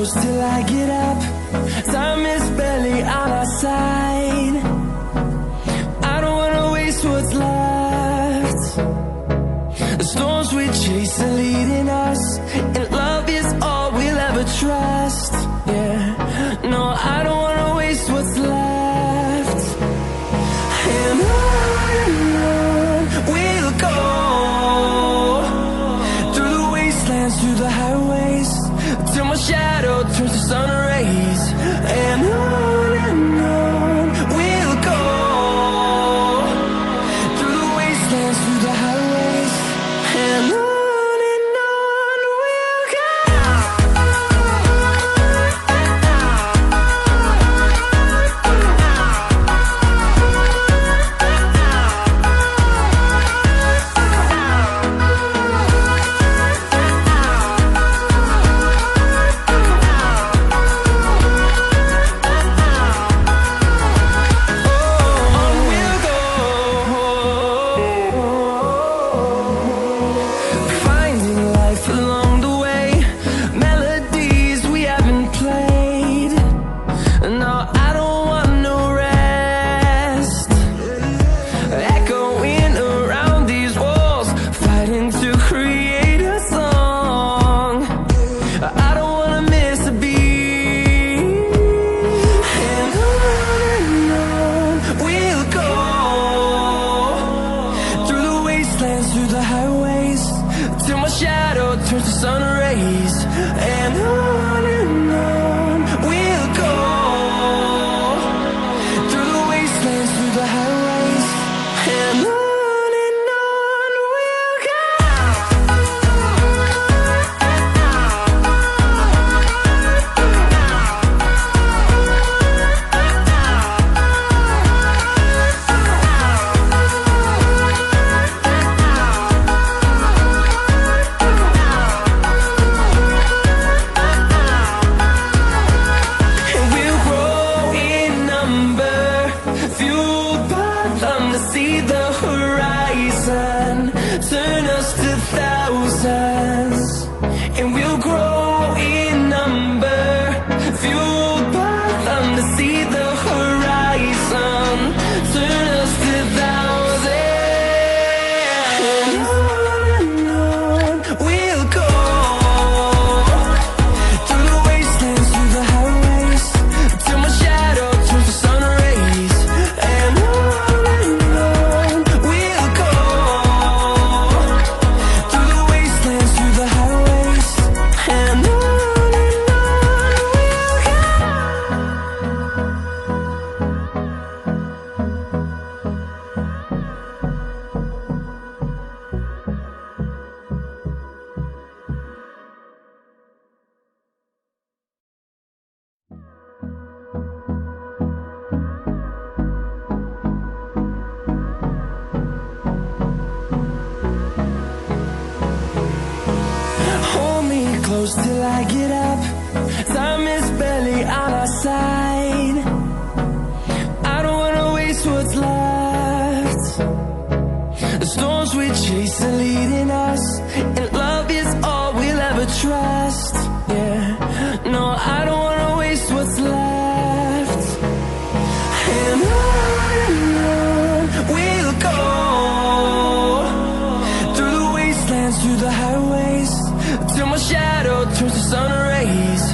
close till I get up. Time is barely on our side. I don't wanna waste what's left. The storms we chase are leading us, and love is all we'll ever trust. Yeah, no, I don't wanna waste what's left. And on we'll go, through the wastelands, through the highways, till my shadow turns to sun rays. And on we'll go, through the wastelands, through the highways, and on we'll go. Through the highways, till my shadow turns to sun rays. And on we'll go, through the wastelands, through the highways, and on we'll go. See the horizon, turn us to thousands, and we'll grow in number, fueled by them. To see the horizon, turn us to thousands, and on we'll go, through the wastelands, through the highways, till my shadow turns to sun rays. And close till I get up. Time is barely on our side. I don't wanna waste what's left. The storms we chase are leading us, and love is all we'll ever trust. Yeah, no, I don't wanna waste what's left. And on we'll go, through the wastelands, through the highways, till my shadow turns to sun rays.